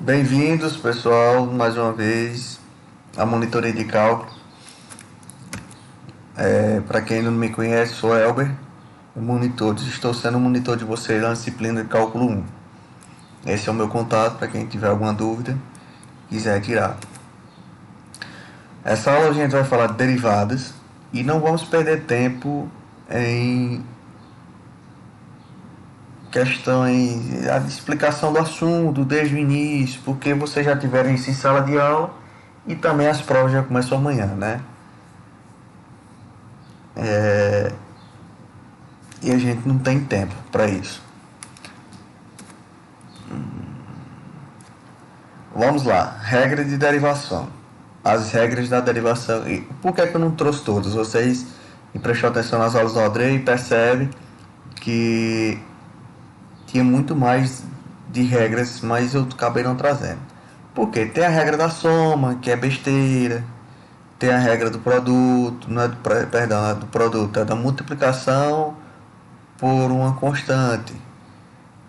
Bem-vindos, pessoal, mais uma vez à monitoria de cálculo. Para quem não me conhece, sou Elber, estou sendo o monitor de vocês na disciplina de cálculo 1. Esse é o meu contato para quem tiver alguma dúvida, quiser tirar. Essa aula a gente vai falar de derivadas e não vamos perder tempo em questões, a explicação do assunto desde o início, porque vocês já tiveram isso em sala de aula e também as provas já começam amanhã, né? E a gente não tem tempo para isso. Vamos lá, regra de derivação. As regras da derivação. E por que eu não trouxe todas? Vocês que prestou atenção nas aulas do Andrei percebem que tinha muito mais de regras, mas eu acabei não trazendo. Porque tem a regra da soma, que é besteira. Tem a regra do produto, não é do, perdão, não é do produto, é da multiplicação por uma constante.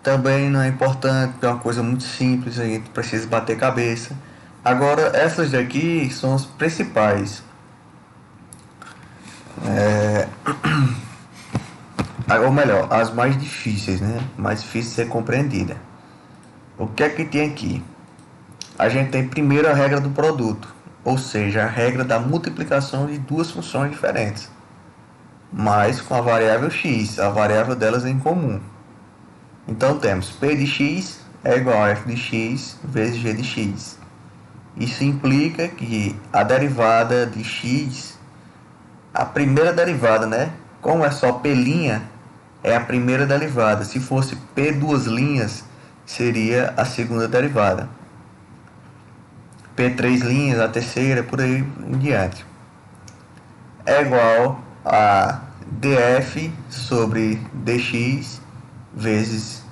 Também não é importante, é uma coisa muito simples, a gente precisa bater cabeça. Agora, essas daqui são as principais. Ou melhor, as mais difíceis, né? Mais difíceis de ser compreendida. O que é que tem aqui? A gente tem primeiro a regra do produto, ou seja, a regra da multiplicação de duas funções diferentes, mas com a variável x, a variável delas é em comum. Então temos P de x é igual a f de x vezes g de x. Isso implica que a derivada de x, a primeira derivada, né? Como é só P', é a primeira derivada. Se fosse P duas linhas, seria a segunda derivada. P três linhas, a terceira, por aí em diante. É igual a df sobre dx vezes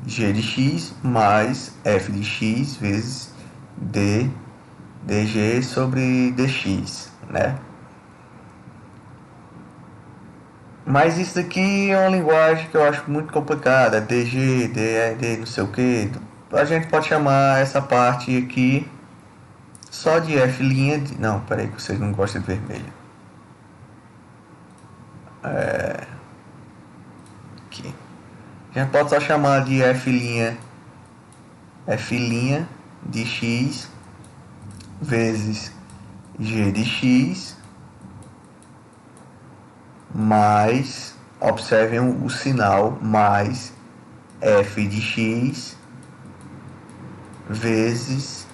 g de x mais f de x vezes dg sobre dx, né? Mas isso daqui é uma linguagem que eu acho muito complicada, dg, d não sei o que. A gente pode chamar essa parte aqui só de f'. Não, peraí que vocês não gostam de vermelho. Aqui. A gente pode só chamar de f' de x vezes g de x mais, observem o sinal, mais f de x vezes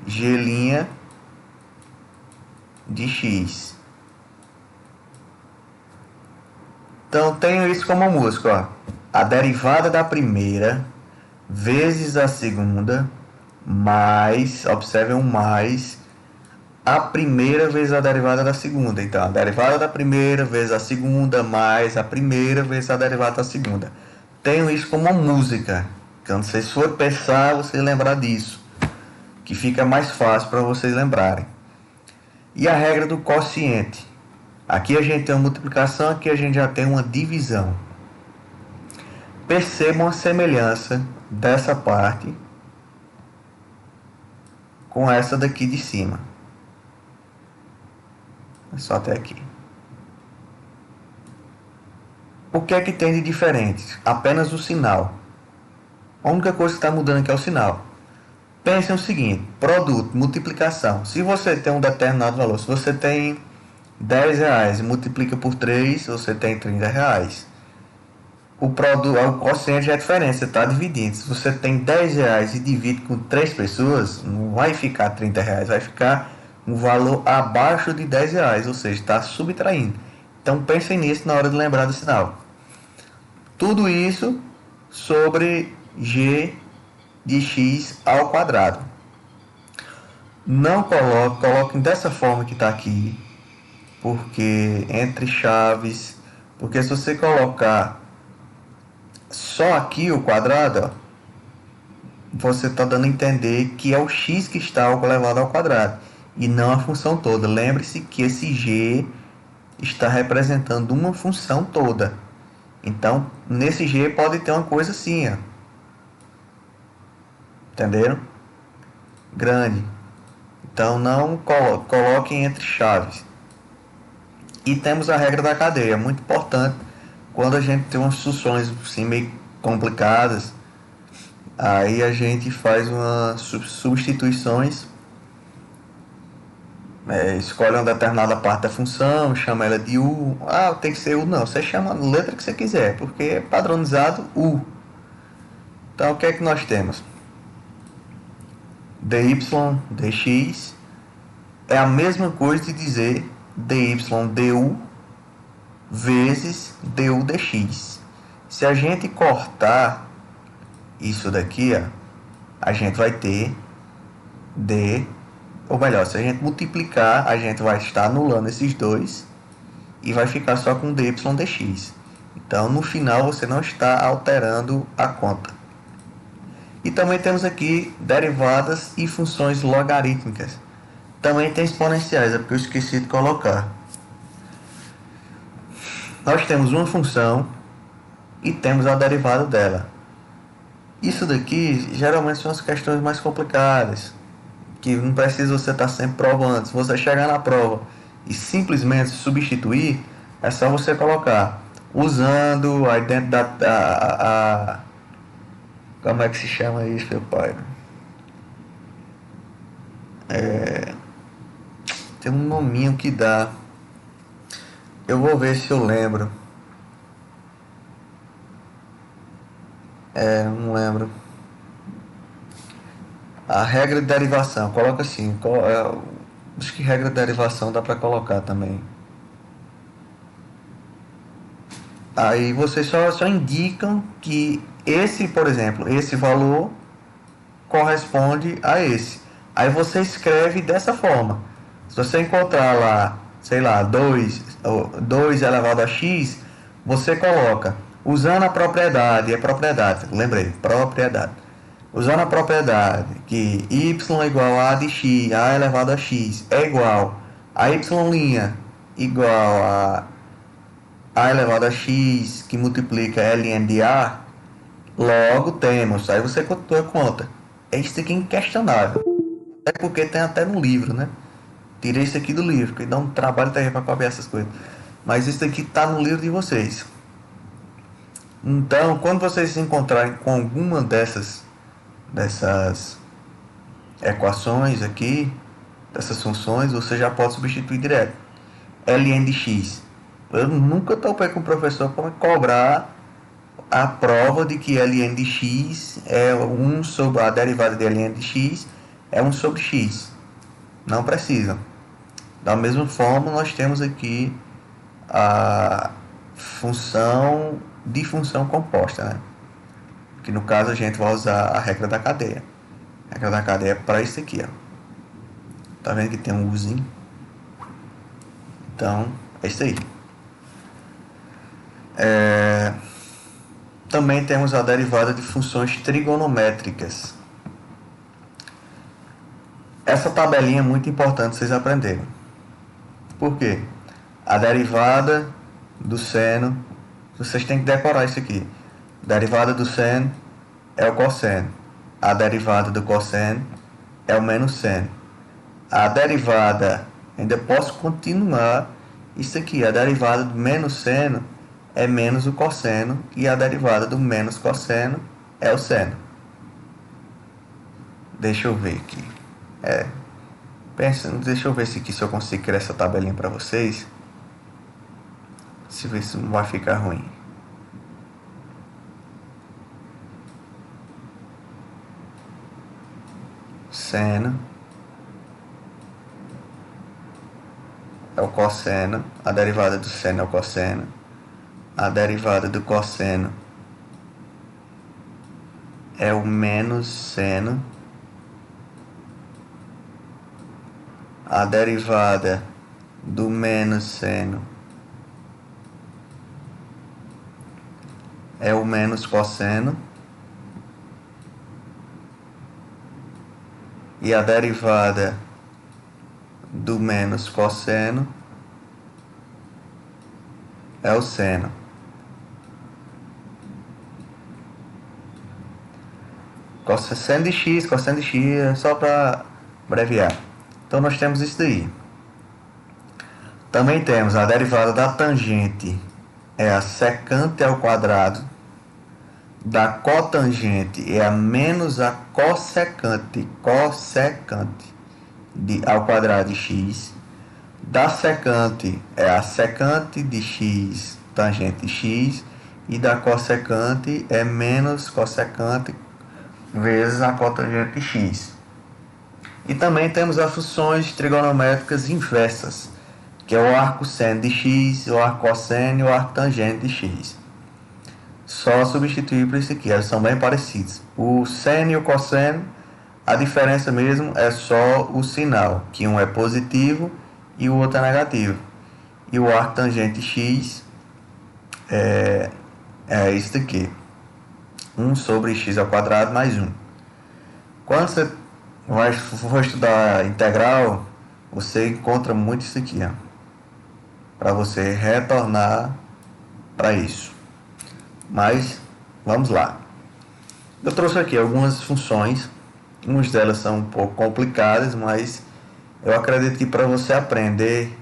g' de x. Então tenho isso como música, ó. A derivada da primeira vezes a segunda mais, observem um mais, a primeira vezes a derivada da segunda. Então, a derivada da primeira vezes a segunda mais a primeira vezes a derivada da segunda. Tenho isso como uma música. Então, se vocês forem pensar, vocês lembrar disso, que fica mais fácil para vocês lembrarem. E a regra do quociente. Aqui a gente tem uma multiplicação, aqui a gente já tem uma divisão. Percebam a semelhança dessa parte com essa daqui de cima. É só até aqui. O que é que tem de diferente? Apenas o sinal. A única coisa que está mudando aqui é o sinal. Pensem o seguinte, produto, multiplicação. Se você tem um determinado valor, se você tem 10 reais e multiplica por 3, você tem 30 reais. O quociente já é diferente, você está dividindo. Se você tem 10 reais e divide com 3 pessoas, não vai ficar 30 reais, vai ficar um valor abaixo de 10 reais, ou seja, está subtraindo. Então pensem nisso na hora de lembrar do sinal. Tudo isso sobre g de x ao quadrado. Não coloquem dessa forma que está aqui, porque entre chaves, porque se você colocar só aqui o quadrado, ó, você está dando a entender que é o x que está elevado ao quadrado e não a função toda. Lembre-se que esse g está representando uma função toda. Então, nesse g pode ter uma coisa assim, ó. Entenderam? grande. Então não coloquem entre chaves. E temos a regra da cadeia, muito importante quando a gente tem umas funções assim, meio complicadas. Aí a gente faz umas substituições, escolhe uma determinada parte da função, chama ela de U. Ah, tem que ser U, não. Você chama a letra que você quiser, porque é padronizado U. Então o que é que nós temos? dy, dx é a mesma coisa de dizer dy du vezes du dx. Se a gente cortar isso daqui, ó, a gente vai ter d, ou melhor, se a gente multiplicar, a gente vai estar anulando esses dois e vai ficar só com dy dx. Então, no final, você não está alterando a conta. E também temos aqui derivadas e funções logarítmicas. Também tem exponenciais, é porque eu esqueci de colocar. Nós temos uma função e temos a derivada dela. Isso daqui geralmente são as questões mais complicadas, que não precisa você estar sempre provando. Se você chegar na prova e simplesmente substituir, é só você colocar usando aí dentro da como é que se chama isso, meu pai? Tem um nominho que dá. Eu vou ver se eu lembro. Não lembro. A regra de derivação, coloca assim. Acho que regra de derivação dá para colocar também. Aí vocês só indicam que esse, por exemplo, esse valor corresponde a esse. Aí você escreve dessa forma. Se você encontrar lá, sei lá, 2 elevado a x, você coloca, usando a propriedade, lembrei, propriedade. Usando a propriedade que y igual a de x, a elevado a x, é igual a y' igual a elevado a x, que multiplica ln de a, logo temos, aí você conta. É isso aqui inquestionável. É porque tem até no livro, né? Tirei isso aqui do livro, que dá um trabalho terrível para copiar essas coisas. Mas isso aqui está no livro de vocês. Então, quando vocês se encontrarem com alguma dessas equações aqui, dessas funções, você já pode substituir direto. ln de x. Eu nunca topei com o professor para cobrar a prova de que ln de x é 1 sobre a derivada de ln de x é 1 sobre x. Não precisa. Da mesma forma, nós temos aqui a função de função composta, né? Que no caso a gente vai usar a regra da cadeia. A regra da cadeia é para isso aqui, ó. Tá vendo que tem um Uzinho? Então, é isso aí. Também temos a derivada de funções trigonométricas. Essa tabelinha é muito importante vocês aprenderem. Por quê? A derivada do seno, vocês têm que decorar isso aqui. A derivada do seno é o cosseno. A derivada do cosseno é o menos seno. A derivada, ainda posso continuar isso aqui, a derivada do menos seno é menos o cosseno e a derivada do menos cosseno é o seno. Deixa eu ver aqui. Deixa eu ver se eu consigo criar essa tabelinha para vocês. Se ver se não vai ficar ruim. Seno é o cosseno, a derivada do seno é o cosseno, a derivada do cosseno é o menos seno, a derivada do menos seno é o menos cosseno e a derivada do menos cosseno é o Seno de x, cosseno de x, só para abreviar. Então nós temos isso daí. Também temos a derivada da tangente, é a secante ao quadrado, da cotangente é a menos a cossecante ao quadrado de x, da secante é a secante de x tangente de x, e da cossecante é menos cossecante vezes a cotangente de x. E também temos as funções trigonométricas inversas, que é o arco seno de x, o arco cosseno e o arco tangente de x. Só substituir por isso aqui, elas são bem parecidas. O seno e o cosseno, a diferença mesmo é só o sinal, que um é positivo e o outro é negativo. E o arco tangente de x é isso daqui, 1 sobre x ao quadrado mais 1. Quando você for estudar integral, você encontra muito isso aqui, para você retornar para isso. Mas vamos lá. Eu trouxe aqui algumas funções, umas delas são um pouco complicadas, mas eu acredito que para você aprender,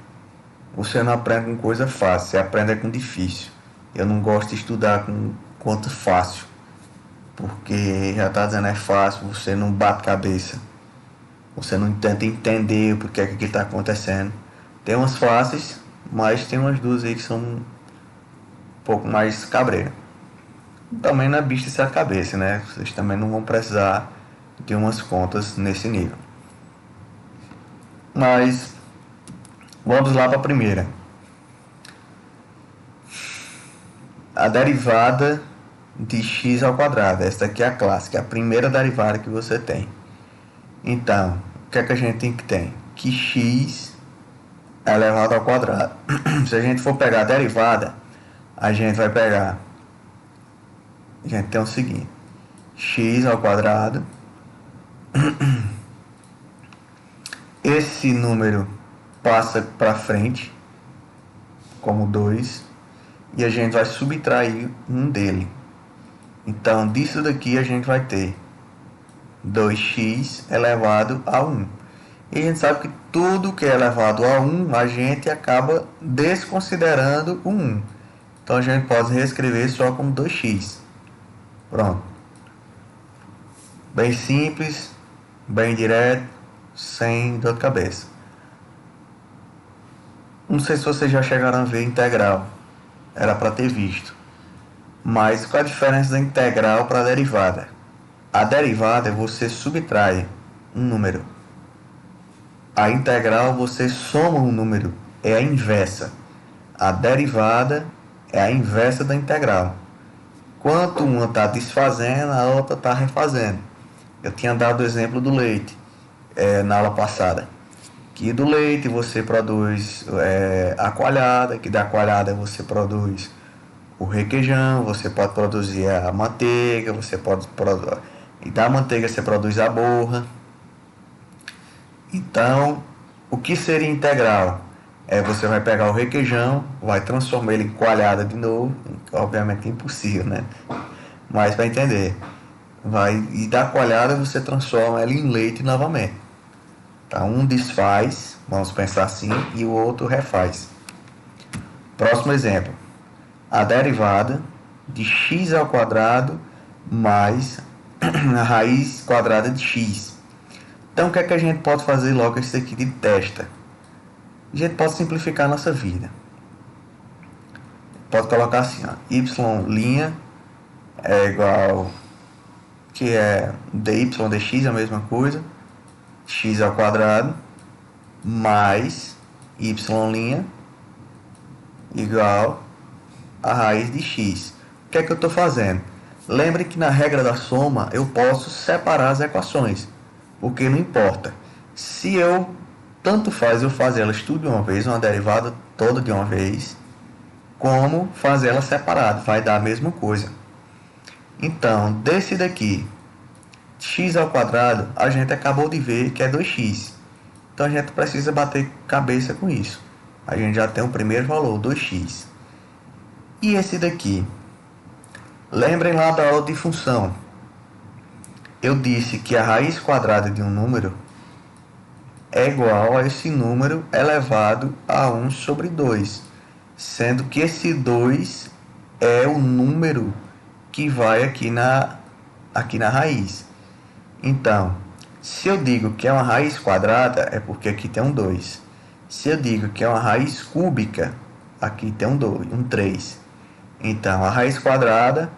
você não aprende com coisa fácil, você aprende com difícil. Eu não gosto de estudar com conta fácil, porque já está dizendo é fácil, você não bate cabeça, você não tenta entender o porquê é que aquilo está acontecendo. Tem umas fáceis, mas tem umas duas aí que são um pouco mais cabreira. Também não é bicho de sete cabeças, né? Vocês também não vão precisar de umas contas nesse nível. Mas vamos lá para a primeira. A derivada de x ao quadrado. Esta aqui é a clássica, a primeira derivada que você tem. Então, o que é que a gente tem que ter? Que x é elevado ao quadrado. Se a gente for pegar a derivada, a gente vai pegar... A gente tem o seguinte: x ao quadrado. Esse número passa para frente como 2 e a gente vai subtrair um dele. Então, disso daqui a gente vai ter 2x elevado a 1. E a gente sabe que tudo que é elevado a 1, a gente acaba desconsiderando o 1. Então, a gente pode reescrever só como 2x. Pronto. Bem simples, bem direto, sem dor de cabeça. Não sei se vocês já chegaram a ver integral. Era para ter visto. Mas qual a diferença da integral para a derivada? A derivada é você subtrai um número. A integral você soma um número. É a inversa. A derivada é a inversa da integral. Enquanto uma está desfazendo, a outra está refazendo. Eu tinha dado o exemplo do leite na aula passada. Que do leite você produz a coalhada, que da coalhada você produz o requeijão, você pode produzir a manteiga, você pode produzir, e da manteiga você produz a borra. Então, o que seria integral? Você vai pegar o requeijão, vai transformar ele em coalhada de novo, obviamente é impossível, né? Mas para entender, e da coalhada você transforma ela em leite novamente. Então, um desfaz, vamos pensar assim, e o outro refaz. Próximo exemplo. A derivada de x ao quadrado mais a raiz quadrada de x. Então, o que é que a gente pode fazer logo isso aqui de testa? A gente pode simplificar a nossa vida. Pode colocar assim, y' é igual, que é dy dx, a mesma coisa, x ao quadrado, mais y' igual a raiz de x. O que é que eu estou fazendo? Lembre que na regra da soma eu posso separar as equações, porque não importa. Se tanto faz eu fazer elas tudo de uma vez, uma derivada toda de uma vez, como fazer ela separada, vai dar a mesma coisa. Então, desse daqui, x ao quadrado, a gente acabou de ver que é 2x. Então, a gente precisa bater cabeça com isso. A gente já tem o primeiro valor, 2x. E esse daqui? Lembrem lá da aula de função. eu disse que a raiz quadrada de um número é igual a esse número elevado a 1 sobre 2, sendo que esse 2 é o número que vai aqui na raiz. Então, se eu digo que é uma raiz quadrada, é porque aqui tem um 2. Se eu digo que é uma raiz cúbica, aqui tem um 2, um 3. Então, a raiz quadrada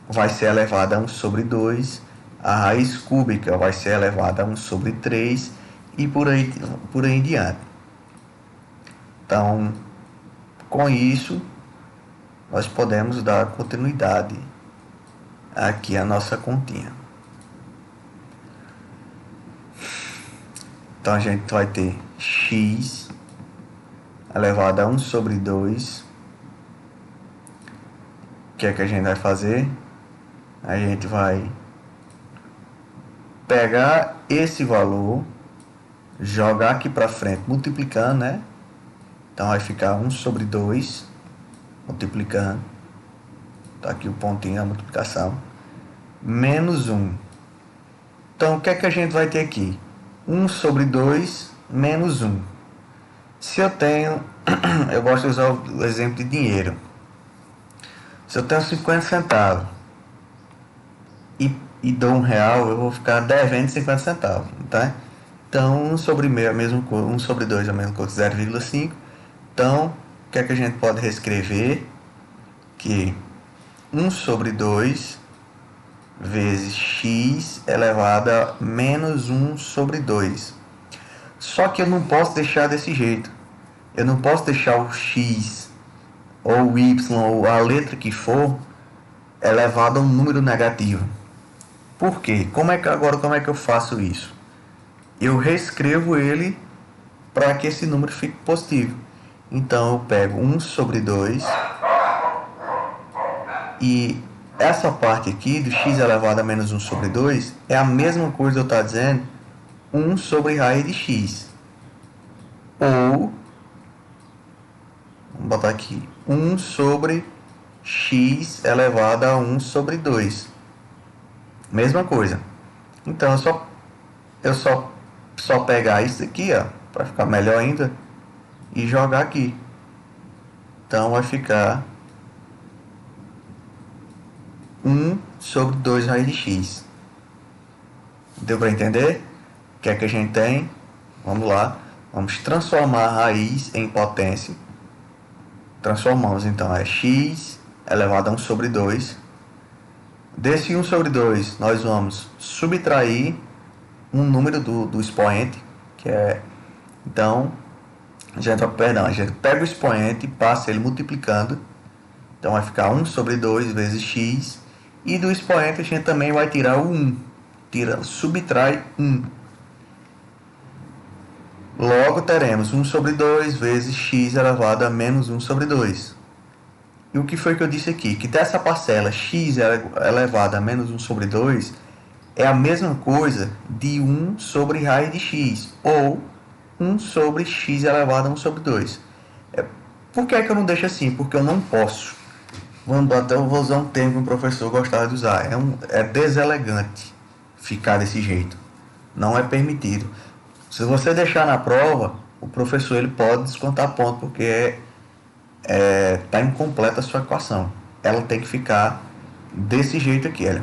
vai ser elevada a 1 sobre 2, a raiz cúbica vai ser elevada a 1 sobre 3 e por aí em diante. Então, com isso, nós podemos dar continuidade aqui à nossa continha. Então, a gente vai ter x elevado a 1 sobre 2. O que é que a gente vai fazer? A gente vai pegar esse valor, jogar aqui para frente, multiplicando, né? Então vai ficar 1 sobre 2, multiplicando. Tá aqui o pontinho da multiplicação. Menos 1. Então o que é que a gente vai ter aqui? 1 sobre 2 menos 1. Se eu tenho, eu gosto de usar o exemplo de dinheiro. Se eu tenho 50 centavos e dou R$1, eu vou ficar devendo 50 centavos, tá? Então 1 sobre meio é a mesma coisa, 1 sobre 2 é a mesma coisa, 0,5. Então, o que é que a gente pode reescrever? Que 1 sobre 2 vezes x elevado a menos 1 sobre 2. Só que eu não posso deixar desse jeito. Eu não posso deixar o x ou o y ou a letra que for elevado a um número negativo. Por quê? Como é que eu faço isso? Eu reescrevo ele para que esse número fique positivo. Então eu pego 1 sobre 2 e essa parte aqui do x elevado a menos 1 sobre 2 é a mesma coisa que eu estou dizendo 1 sobre raiz de x. Ou, vamos botar aqui, 1 sobre x elevado a 1 sobre 2. Mesma coisa. Então eu só pegar isso aqui, ó, para ficar melhor ainda, e jogar aqui. Então vai ficar 1 sobre 2 raiz de x. Deu para entender? O que é que a gente tem? Vamos lá. Vamos transformar a raiz em potência. Transformamos então, é x elevado a 1 sobre 2. Desse 1 sobre 2, nós vamos subtrair um número do expoente, que é, então, a gente pega o expoente e passa ele multiplicando. Então vai ficar 1 sobre 2 vezes x. E do expoente a gente também vai tirar o 1. Subtrai 1. Logo teremos 1 sobre 2 vezes x elevado a menos 1 sobre 2. E o que foi que eu disse aqui? Que dessa parcela x elevado a menos 1 sobre 2 é a mesma coisa de 1 sobre raiz de x. Ou 1 sobre x elevado a 1 sobre 2. Por que é que eu não deixo assim? Porque eu não posso. Eu vou usar um termo que o professor gostava de usar. É deselegante ficar desse jeito. Não é permitido. Se você deixar na prova, o professor ele pode descontar ponto, porque está incompleta a sua equação. Ela tem que ficar desse jeito aqui. Olha.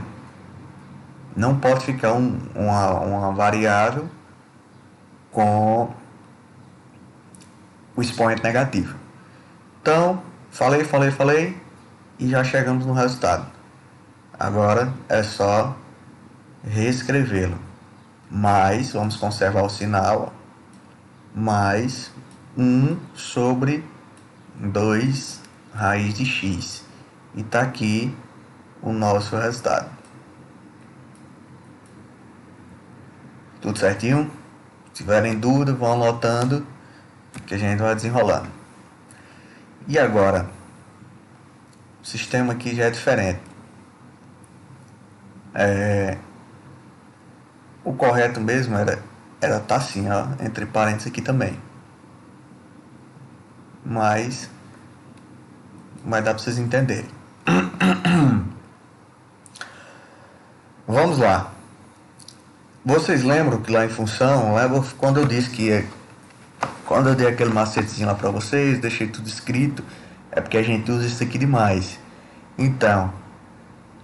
Não pode ficar uma variável com o expoente negativo. Então, falei e já chegamos no resultado. Agora é só reescrevê-lo. Mais, vamos conservar o sinal, mais 1 sobre 2 raiz de x. E está aqui o nosso resultado. Tudo certinho? Se tiverem dúvida, vão anotando que a gente vai desenrolando. E agora? O sistema aqui já é diferente. O correto mesmo era tá assim, ó, entre parênteses aqui também. Mas vai dar para vocês entenderem. Vamos lá. Vocês lembram que lá em função, quando eu disse quando eu dei aquele macetezinho lá para vocês, deixei tudo escrito, é porque a gente usa isso aqui demais. Então,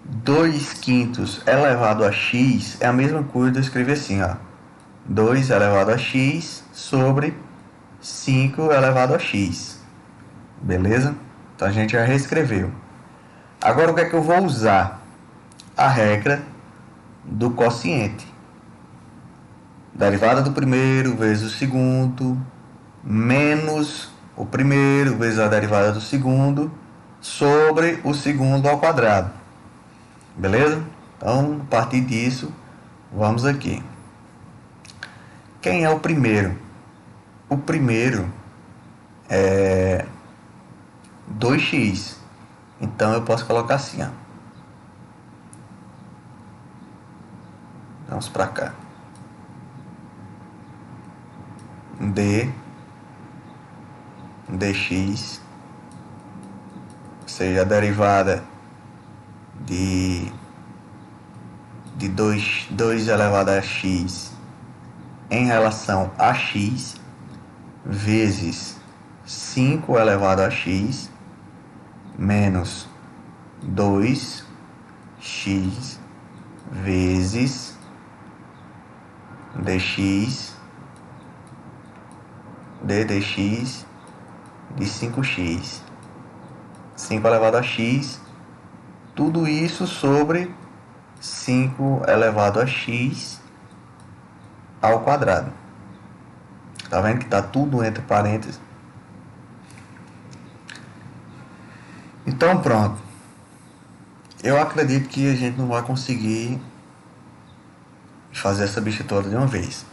2 quintos elevado a x é a mesma coisa de eu escrever assim, ó. 2 elevado a x sobre 5 elevado a x. Beleza? Então a gente já reescreveu. Agora o que é que eu vou usar? A regra do quociente. Derivada do primeiro vezes o segundo, menos o primeiro vezes a derivada do segundo, sobre o segundo ao quadrado. Beleza? Então, a partir disso, vamos aqui. Quem é o primeiro? O primeiro é 2x. Então, eu posso colocar assim, ó. Vamos para cá. dx, ou seja, a derivada de 2 elevado a x em relação a x vezes 5 elevado a x menos 2x vezes dx dx de 5x. 5 elevado a x, tudo isso sobre 5 elevado a x ao quadrado. Tá vendo que tá tudo entre parênteses? Então pronto. Eu acredito que a gente não vai conseguir fazer essa bicha toda de uma vez.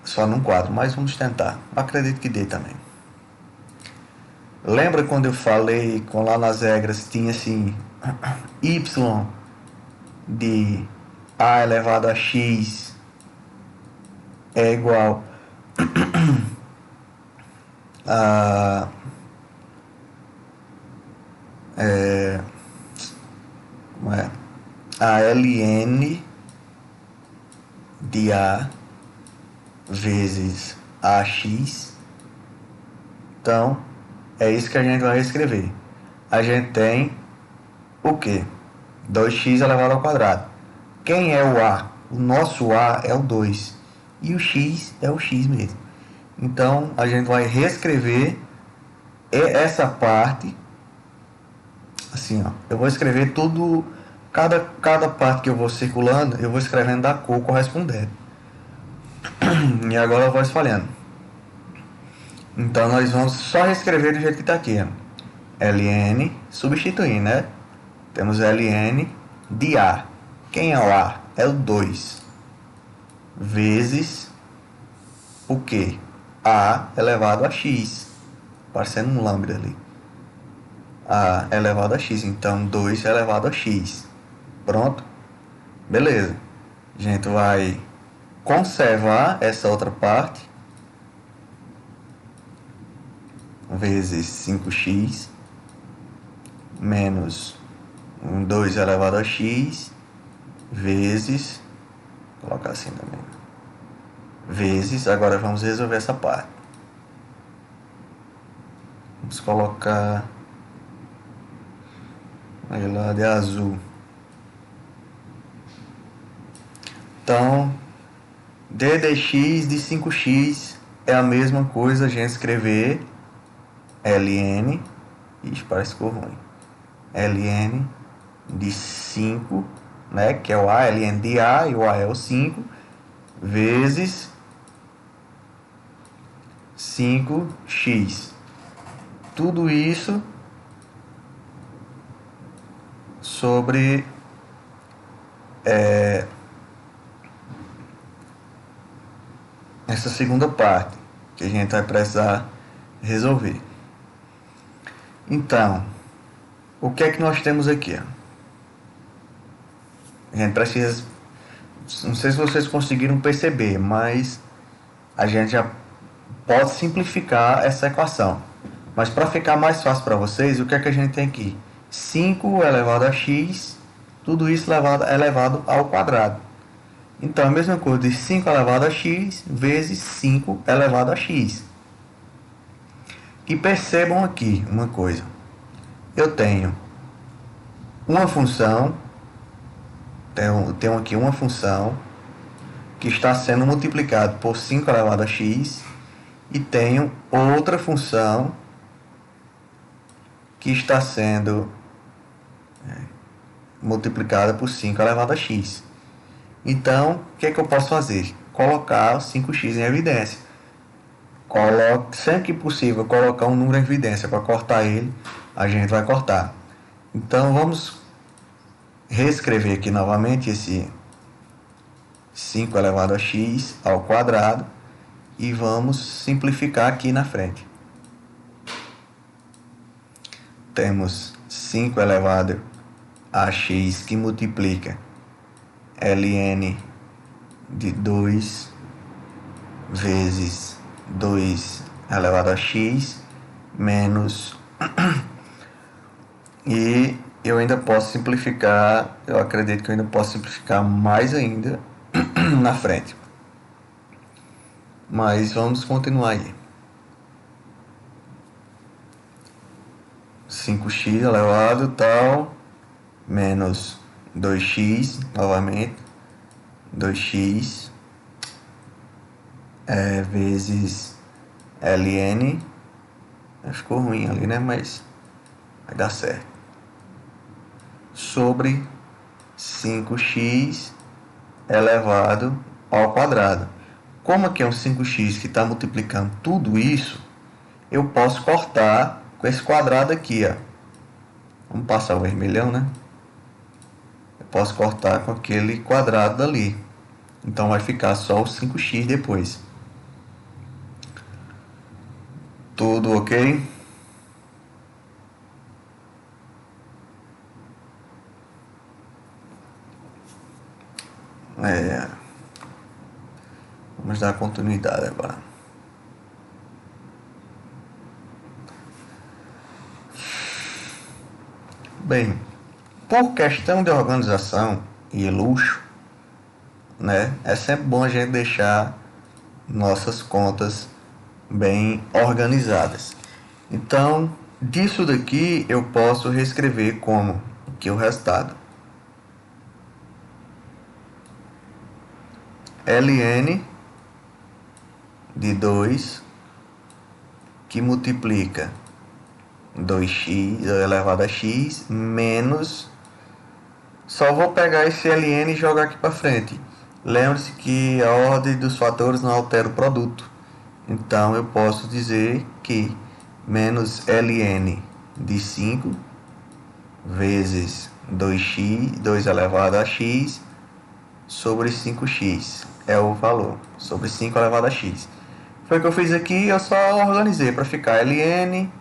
Só num quadro, mas vamos tentar. Acredito que dê também. Lembra quando eu falei, lá nas regras, tinha assim, y de a elevado a x é igual a ln de a vezes ax. Então, é isso que a gente vai escrever. A gente tem o quê? 2x elevado ao quadrado. Quem é o a? O nosso a é o 2. E o x é o x mesmo. Então, a gente vai reescrever essa parte. Assim, ó. Eu vou escrever tudo. Cada parte que eu vou circulando, eu vou escrevendo da cor correspondente. E agora eu vou espalhando. Então nós vamos só reescrever do jeito que está aqui, ó. ln, substituir, né? Temos ln de a. Quem é o a? É o 2. Vezes o que? A elevado a x. Parecendo um lambda ali. A elevado a x. Então 2 elevado a x. Pronto? Beleza. A gente vai conservar essa outra parte. Vezes 5x menos 2 elevado a x vezes, vou colocar assim também, vezes, agora vamos resolver essa parte. Vamos colocar aí lá de azul. Então, d dx de 5x é a mesma coisa a gente escrever ln, isso parece que ficou ruim, ln de 5, né, que é o a, ln de a, e o a é o 5, vezes 5x. Tudo isso sobre essa segunda parte que a gente vai precisar resolver. Então, o que é que nós temos aqui? A gente precisa, não sei se vocês conseguiram perceber, mas a gente já pode simplificar essa equação. Mas para ficar mais fácil para vocês, o que é que a gente tem aqui? 5 elevado a x, tudo isso elevado ao quadrado. Então, a mesma coisa de 5 elevado a x vezes 5 elevado a x. E percebam aqui uma coisa. Eu tenho uma função, tenho aqui uma função que está sendo multiplicado por 5 elevado a x e tenho outra função que está sendo multiplicada por 5 elevado a x. Então, o que é que eu posso fazer? Colocar o 5x em evidência. Sempre que possível colocar um número em evidência para cortar ele, a gente vai cortar. Então, vamos reescrever aqui novamente esse 5 elevado a x ao quadrado e vamos simplificar aqui na frente. Temos 5 elevado a x que multiplica ln de 2 vezes 2 elevado a x menos e eu ainda posso simplificar, eu acredito que eu ainda posso simplificar mais ainda na frente. Mas vamos continuar aí. 5x elevado tal menos 2x novamente, 2x vezes ln, ficou ruim ali, né? Mas vai dar certo, sobre 5x elevado ao quadrado. Como aqui é um 5x que está multiplicando tudo isso, eu posso cortar com esse quadrado aqui, ó. Vamos passar o vermelhão, né? Eu posso cortar com aquele quadrado dali. Então vai ficar só o 5x depois. Tudo ok? Vamos dar continuidade agora. Bem, por questão de organização e luxo, né, é sempre bom a gente deixar nossas contas bem organizadas. Então, disso daqui eu posso reescrever como que o resultado ln de 2 que multiplica 2x elevado a x menos, só vou pegar esse ln e jogar aqui para frente. Lembre-se que a ordem dos fatores não altera o produto. Então eu posso dizer que menos ln de 5 vezes 2x, 2 elevado a x, sobre 5x. É o valor, sobre 5 elevado a x. Foi o que eu fiz aqui, eu só organizei para ficar ln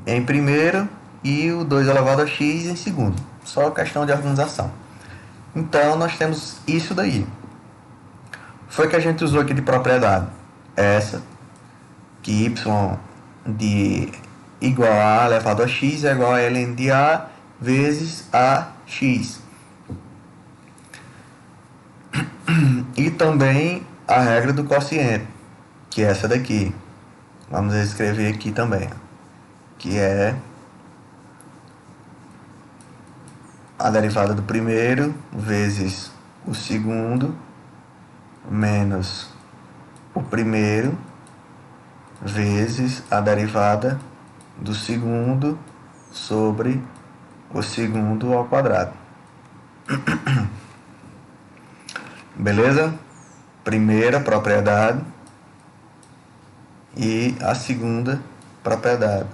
em primeiro e o 2 elevado a x em segundo. Só questão de organização. Então nós temos isso daí. Foi que a gente usou aqui de propriedade. Essa, que y de igual a elevado a x é igual a ln de a vezes ax. E também a regra do quociente, que é essa daqui. Vamos escrever aqui também, que é a derivada do primeiro vezes o segundo menos o primeiro vezes a derivada do segundo sobre o segundo ao quadrado. Beleza? Primeira propriedade e a segunda propriedade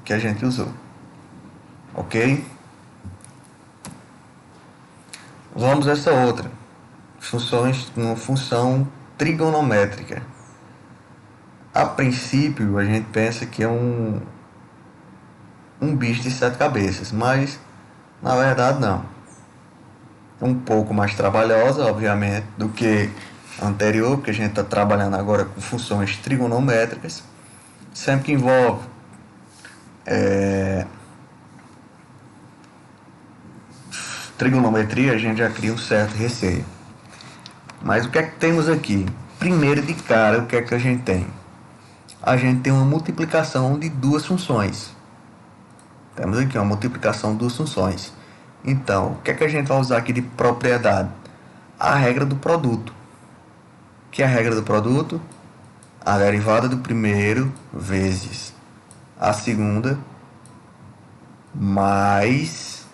que a gente usou. Ok? Vamos a essa outra. Uma função trigonométrica. A princípio a gente pensa que é um bicho de 7 cabeças, mas na verdade não. É um pouco mais trabalhosa, obviamente, do que a anterior, porque a gente está trabalhando agora com funções trigonométricas. Sempre que envolve trigonometria, a gente já cria um certo receio. Mas o que é que temos aqui? Primeiro de cara, o que é que a gente tem? A gente tem uma multiplicação de duas funções. Temos aqui uma multiplicação de duas funções. Então, o que é que a gente vai usar aqui de propriedade? A regra do produto. Que é a regra do produto? A derivada do primeiro vezes a segunda mais...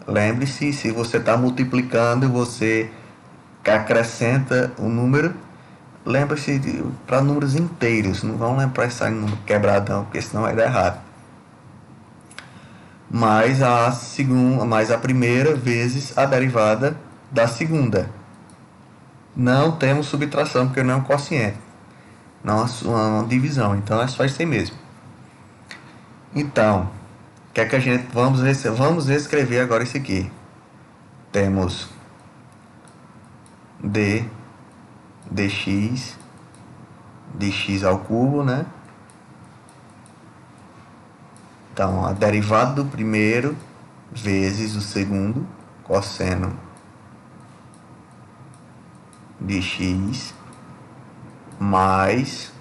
Lembre-se, se você está multiplicando, você acrescenta o número. Lembre-se para números inteiros. Não vamos lembrar esse número quebradão, porque senão vai dar errado. Mais a segunda, mais a primeira vezes a derivada da segunda. Não temos subtração porque não é um quociente, não é uma divisão, então é só isso aí mesmo. Então, o que é que a gente vamos reescrever agora isso aqui? Temos dx de x ao cubo, né? Então, a derivada do primeiro vezes o segundo, cosseno de x, mais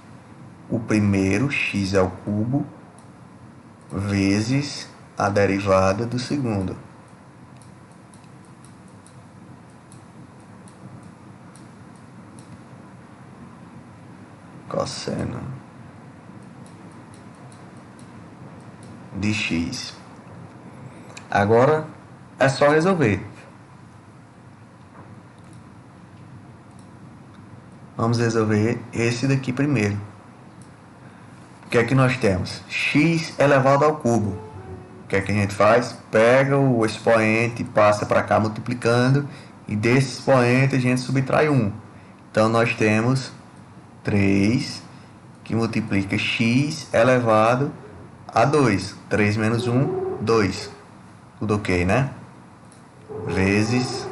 o primeiro, x ao cubo, vezes a derivada do segundo. Cosseno de x. Agora é só resolver. Vamos resolver esse daqui primeiro. O que é que nós temos? X elevado ao cubo. O que é que a gente faz? Pega o expoente, passa para cá multiplicando, e desse expoente a gente subtrai 1. Então nós temos 3 que multiplica x elevado a 2. 3 menos 1, 2. Tudo ok, né? Vezes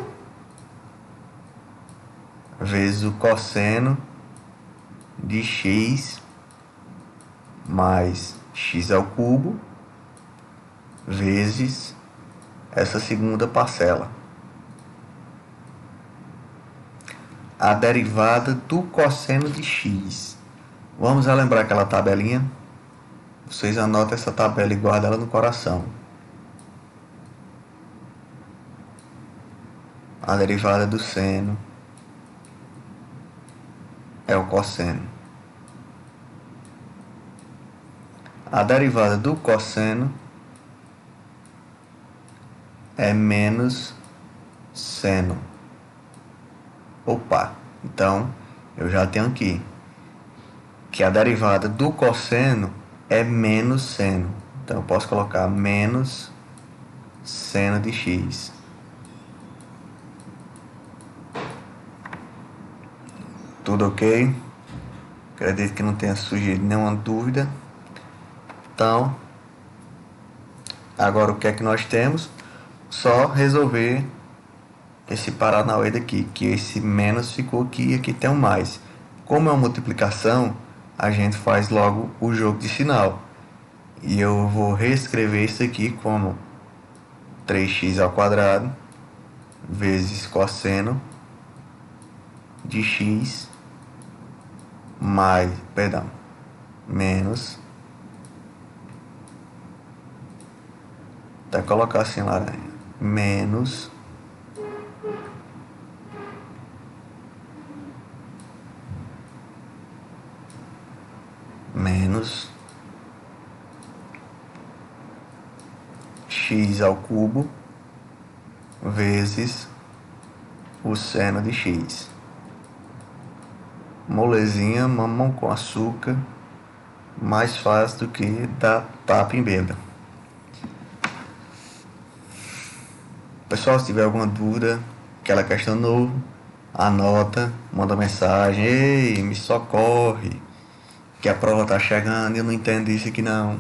o cosseno de x mais x ao cubo vezes essa segunda parcela. A derivada do cosseno de x. Vamos relembrar aquela tabelinha? Vocês anotam essa tabela e guardam ela no coração. A derivada do seno é o cosseno. A derivada do cosseno é menos seno. Opa, então eu já tenho aqui que a derivada do cosseno é menos seno. Então eu posso colocar menos seno de x. Tudo ok? Acredito que não tenha surgido nenhuma dúvida. Então, agora o que é que nós temos? Só resolver esse paranauê daqui, que esse menos ficou aqui e aqui tem um mais. Como é uma multiplicação, a gente faz logo o jogo de sinal. E eu vou reescrever isso aqui como 3x ao quadrado vezes cosseno de x mais, menos, até colocar assim laranja, menos x ao cubo vezes o seno de x. Molezinha, mamão com açúcar, mais fácil do que dar tapa em bêbada. Pessoal, se tiver alguma dúvida, aquela questão nova, anota, manda mensagem: ei, me socorre, que a prova tá chegando e eu não entendo isso aqui não.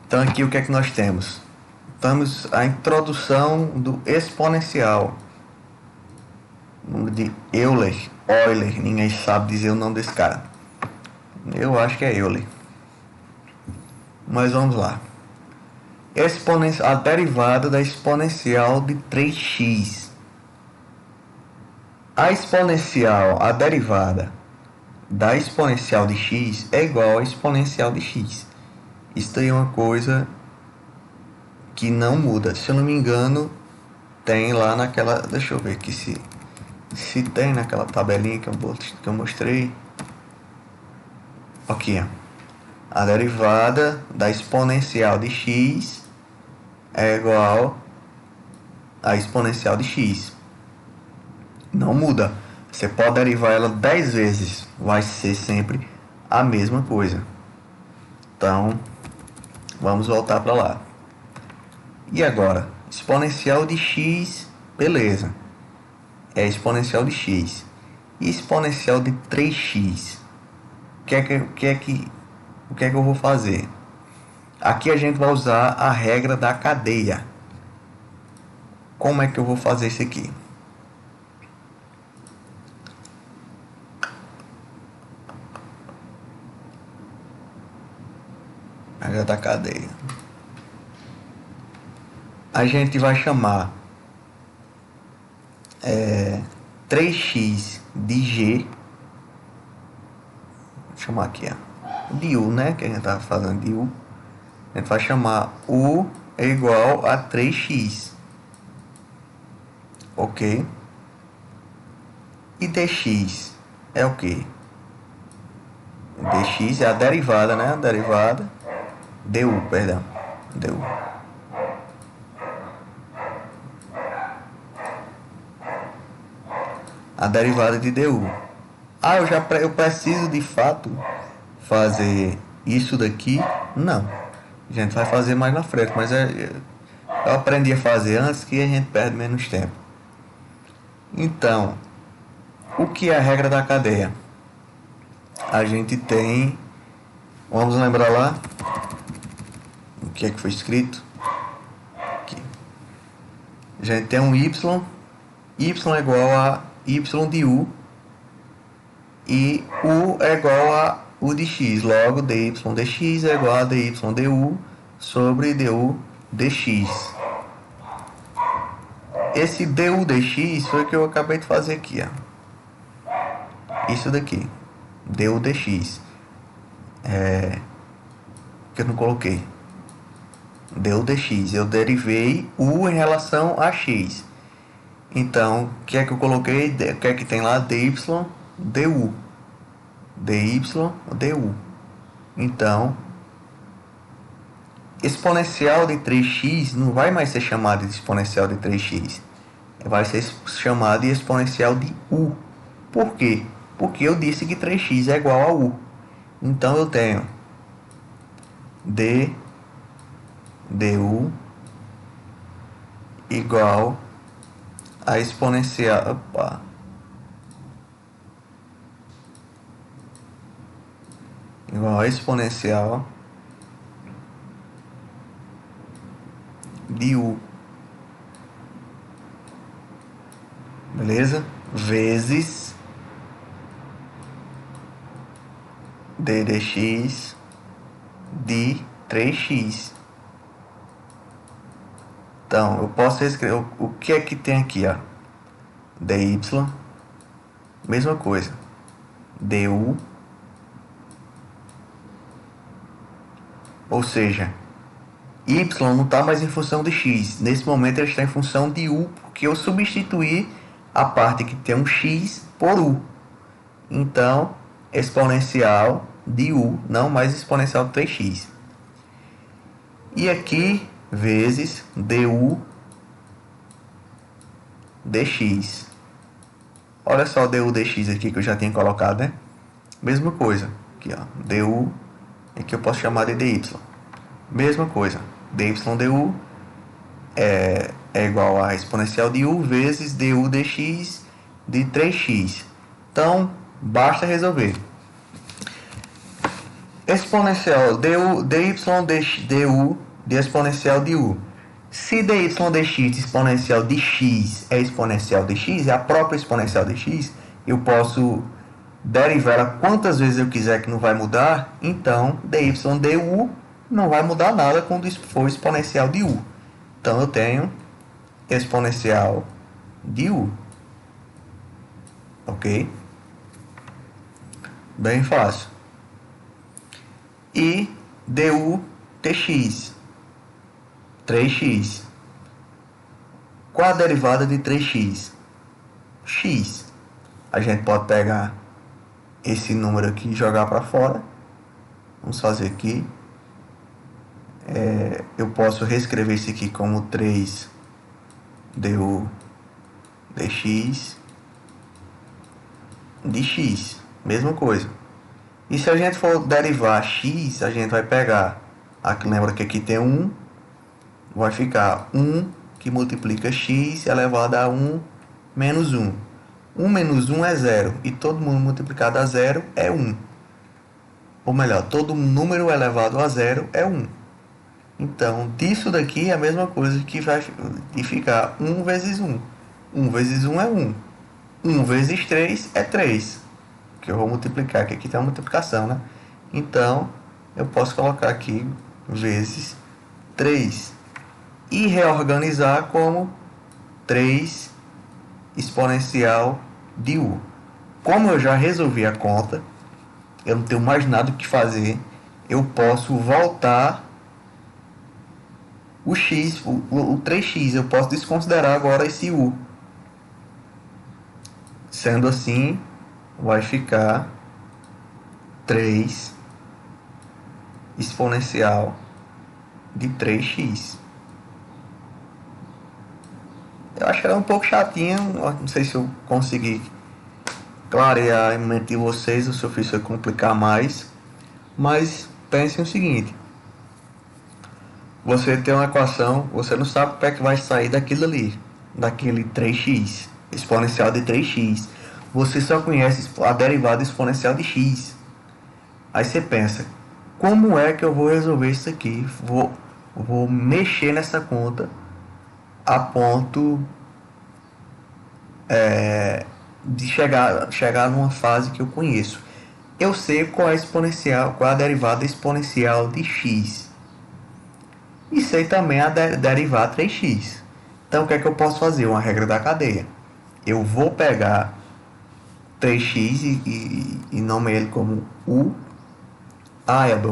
Então aqui o que é que nós temos? Temos a introdução do exponencial. O nome de Euler, ninguém sabe dizer o nome desse cara. Eu acho que é Euler. Mas vamos lá. A derivada da exponencial de 3x. A exponencial, a derivada da exponencial de x é igual à exponencial de x. Isso aí é uma coisa que não muda. Se eu não me engano, tem lá naquela... Deixa eu ver aqui se tem naquela tabelinha que eu mostrei. Aqui, ó. A derivada da exponencial de x é igual à exponencial de x. Não muda. Você pode derivar ela 10 vezes. Vai ser sempre a mesma coisa. Então, vamos voltar para lá. E agora? Exponencial de x, beleza. É exponencial de x. E exponencial de 3x? O que é que eu vou fazer? Aqui a gente vai usar a regra da cadeia. Como é que eu vou fazer isso aqui? Regra da cadeia. A gente vai chamar 3x de g. Vou chamar aqui, ó, de u, né? Que a gente estava falando de u. A gente vai chamar u é igual a 3x. Ok? E dx é o que? Dx é a derivada, né? A derivada. Du, perdão. Du. A derivada de du. Eu preciso de fato fazer isso daqui? Não. A gente vai fazer mais na frente, mas eu aprendi a fazer antes que a gente perde menos tempo. Então, o que é a regra da cadeia? A gente tem... Vamos lembrar lá? O que é que foi escrito? Aqui. A gente tem um y. Y é igual a y de u. E u é igual a u de x. Logo, dy dx é igual a dy du sobre du dx. Esse du dx foi o que eu acabei de fazer aqui, ó. Isso daqui. Du dx. Que eu não coloquei. Du dx. Eu derivei u em relação a x. Então, o que é que eu coloquei? O que é que tem lá? dy du. dy du. Então, exponencial de 3x não vai mais ser chamado de exponencial de 3x. Vai ser chamado de exponencial de u. Por quê? Porque eu disse que 3x é igual a u. Então, eu tenho du igual a exponencial... igual a exponencial de u. Beleza? Vezes d dx de 3x. Então, eu posso escrever o que é que tem aqui, ó. dy, mesma coisa. Du, ou seja, y não está mais em função de x. Nesse momento ele está em função de u, porque eu substituí a parte que tem um x por u. Então, exponencial de u, não mais exponencial de 3x. E aqui, vezes du dx. Olha só o du dx aqui que eu já tinha colocado, né? Mesma coisa. Aqui, ó. Du, aqui eu posso chamar de dy. Mesma coisa. dy du é igual a exponencial de u vezes du dx de 3x. Então, basta resolver. Exponencial dy du de exponencial de u. Se dy dx de exponencial de x é exponencial de x, é a própria exponencial de x, eu posso derivar ela quantas vezes eu quiser que não vai mudar. Então, dy du não vai mudar nada quando for exponencial de u. Então, eu tenho exponencial de u. ok? Bem fácil. E du dx, 3x. Qual a derivada de 3x? X. A gente pode pegar esse número aqui e jogar para fora. Vamos fazer aqui. Eu posso reescrever isso aqui como 3 du dx de x. Mesma coisa. E se a gente for derivar x, a gente vai pegar. Aqui, lembra que aqui tem 1. Vai ficar 1 que multiplica x elevado a 1 menos 1. 1 menos 1 é 0. E todo mundo multiplicado a 0 é 1. Ou melhor, todo número elevado a 0 é 1. Então, disso daqui é a mesma coisa que vai ficar 1 vezes 1. 1 vezes 1 é 1. 1 vezes 3 é 3. Que eu vou multiplicar, que aqui tem uma multiplicação, né? Então, eu posso colocar aqui vezes 3. E reorganizar como 3 exponencial de u. Como eu já resolvi a conta, eu não tenho mais nada o que fazer, eu posso voltar o x, o 3x, eu posso desconsiderar agora esse u. Sendo assim, vai ficar 3 exponencial de 3x. Eu acho que era um pouco chatinho, não sei se eu consegui clarear em mente de vocês, ou se eu fiz isso complicar mais. Mas pensem o seguinte: você tem uma equação, você não sabe o que é que vai sair daquilo ali, daquele 3x, exponencial de 3x. Você só conhece a derivada exponencial de x. Aí você pensa, como é que eu vou resolver isso aqui? Vou mexer nessa conta a ponto de chegar numa fase que eu conheço. Eu sei qual é a exponencial, qual é a derivada exponencial de x. E sei também a derivar 3x. Então o que é que eu posso fazer? Uma regra da cadeia. Eu vou pegar 3x e nomear ele como u.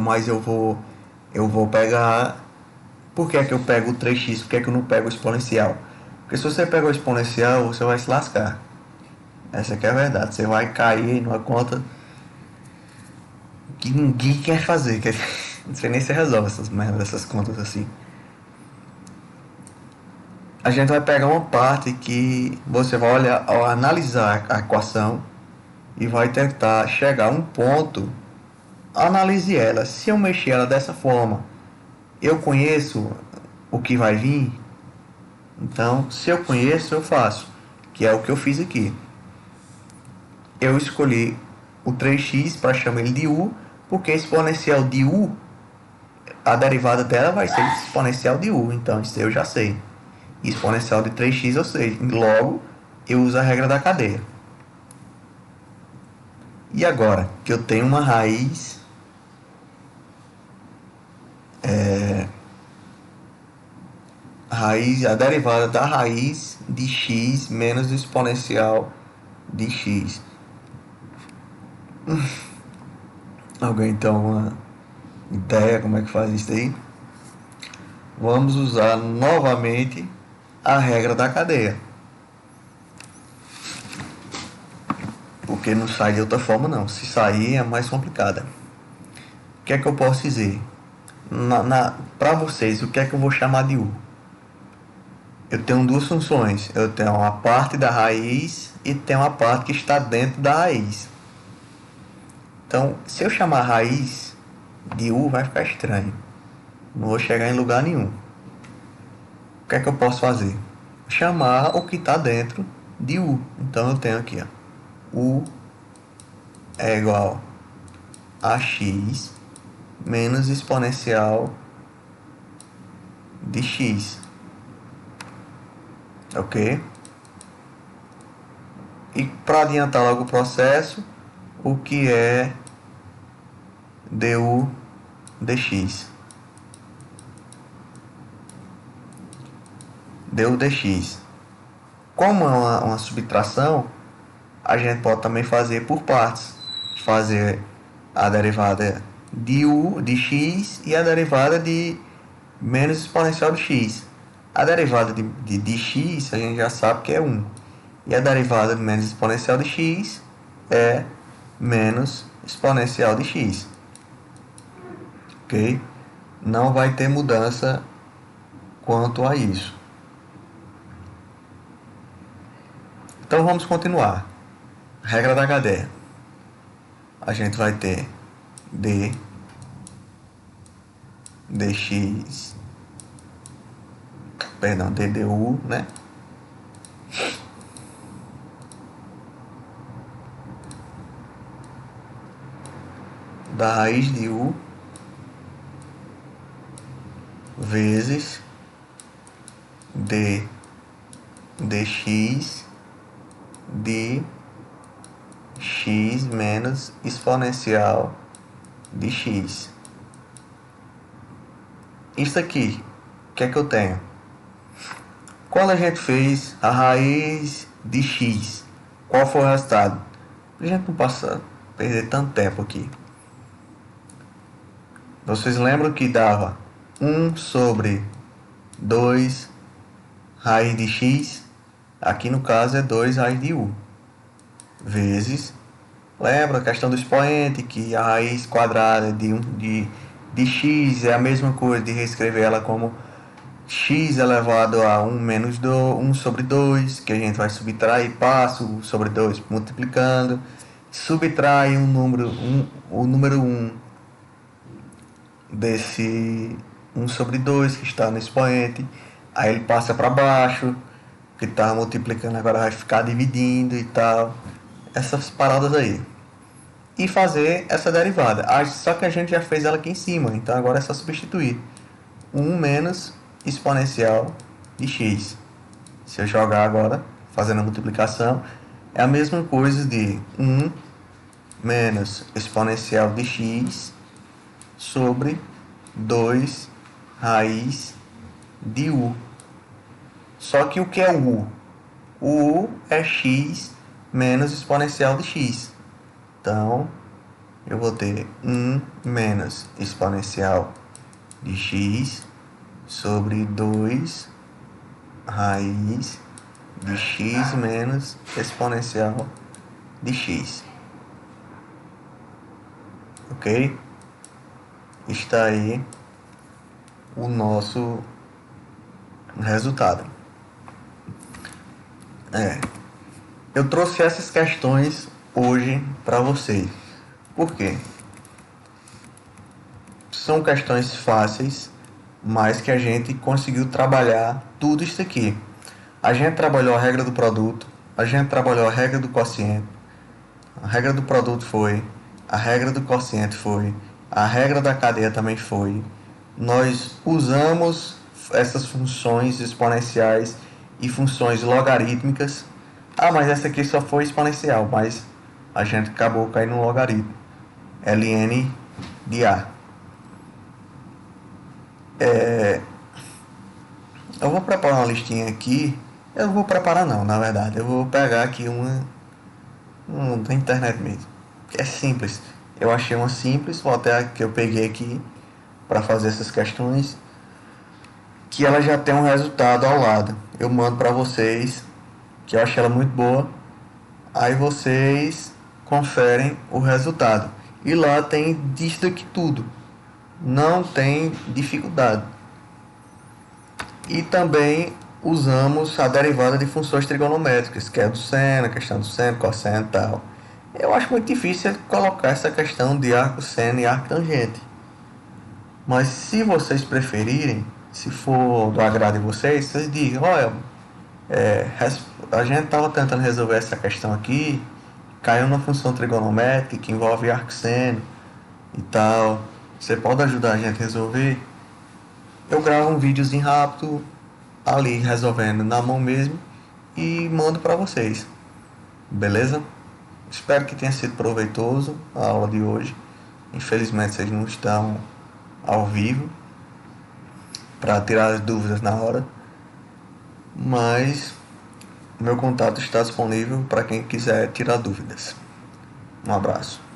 Mas eu vou pegar. Por que é que eu pego o 3x? Por que é que eu não pego o exponencial? Porque se você pega o exponencial, você vai se lascar. Essa aqui é a verdade. Você vai cair numa conta que ninguém quer fazer. Não sei nem se resolve essas contas assim. A gente vai pegar uma parte que você vai olhar, analisar a equação e vai tentar chegar a um ponto. Analise ela. Se eu mexer ela dessa forma, eu conheço o que vai vir. Então, se eu conheço, eu faço. Que é o que eu fiz aqui. Eu escolhi o 3x para chamar ele de u, porque exponencial de u, a derivada dela vai ser exponencial de u. Então, isso eu já sei. Exponencial de 3x eu sei. Logo, eu uso a regra da cadeia. E agora que eu tenho uma raiz a derivada da raiz de x menos o exponencial de x. Alguém tem alguma ideia como é que faz isso aí? Vamos usar novamente a regra da cadeia. Porque não sai de outra forma não. Se sair é mais complicada. O que é que eu posso dizer? Para vocês, o que é que eu vou chamar de u? Eu tenho duas funções. Eu tenho uma parte da raiz e tenho uma parte que está dentro da raiz. Então, se eu chamar raiz de u, vai ficar estranho. Não vou chegar em lugar nenhum. O que é que eu posso fazer? Chamar o que está dentro de u. Então, eu tenho aqui, ó, u é igual a x menos exponencial de x. Ok? E para adiantar logo o processo, o que é du dx? Du dx. Como é uma subtração, a gente pode também fazer por partes. Fazer a derivada de u de x e a derivada de menos exponencial de x. A derivada de x a gente já sabe que é 1. E a derivada de menos exponencial de x é menos exponencial de x. Ok? Não vai ter mudança quanto a isso. Então vamos continuar. Regra da cadeia. A gente vai ter d dx, perdão, ddu, né? Da raiz de u vezes d dx de x menos exponencial de x. Isso aqui, o que é que eu tenho? Quando a gente fez a raiz de x, qual foi o resultado? A gente não passa perder tanto tempo aqui. Vocês lembram que dava 1 sobre 2 raiz de x? Aqui no caso é 2 raiz de u. Vezes, lembra a questão do expoente, que a raiz quadrada de x é a mesma coisa de reescrever ela como x elevado a 1 menos 1 sobre 2, que a gente vai subtrair, passa o sobre 2 multiplicando, subtrai o número 1 desse 1 sobre 2 que está no expoente, aí ele passa para baixo, que está multiplicando agora vai ficar dividindo e tal, essas paradas aí. E fazer essa derivada. Só que a gente já fez ela aqui em cima, então agora é só substituir. 1 menos exponencial de x. Se eu jogar agora, fazendo a multiplicação, é a mesma coisa de 1 menos exponencial de x sobre 2 raiz de u. Só que o que é o u? O u é x menos exponencial de x. Então, eu vou ter 1 menos exponencial de x sobre 2 raiz de x menos exponencial de x. Ok? Está aí o nosso resultado. Eu trouxe essas questões hoje para vocês. Por quê? São questões fáceis, mas que a gente conseguiu trabalhar tudo isso aqui. A gente trabalhou a regra do produto, a gente trabalhou a regra do quociente, a regra do produto foi, a regra do quociente foi, a regra da cadeia também foi. Nós usamos essas funções exponenciais e funções logarítmicas. Ah, mas essa aqui só foi exponencial, mas a gente acabou caindo no logaritmo. ln de A. Eu vou preparar uma listinha aqui. Eu não vou preparar não, na verdade. Eu vou pegar aqui uma da internet mesmo. Que é simples. Eu achei uma simples, vou até que eu peguei aqui para fazer essas questões. Que ela já tem um resultado ao lado. Eu mando para vocês, que eu achei ela muito boa. Aí vocês conferem o resultado. E lá tem disso aqui tudo. Não tem dificuldade. E também usamos a derivada de funções trigonométricas, que é do seno, a questão do seno, cosseno e tal. Eu acho muito difícil colocar essa questão de arco seno e arco tangente. Mas se vocês preferirem, se for do agrado de vocês, vocês digam, olha, a gente estava tentando resolver essa questão aqui, caiu na função trigonométrica que envolve arco seno e tal. Você pode ajudar a gente a resolver? Eu gravo um videozinho rápido ali resolvendo na mão mesmo e mando para vocês. Beleza? Espero que tenha sido proveitoso a aula de hoje. Infelizmente vocês não estão ao vivo para tirar as dúvidas na hora. Mas meu contato está disponível para quem quiser tirar dúvidas. Um abraço.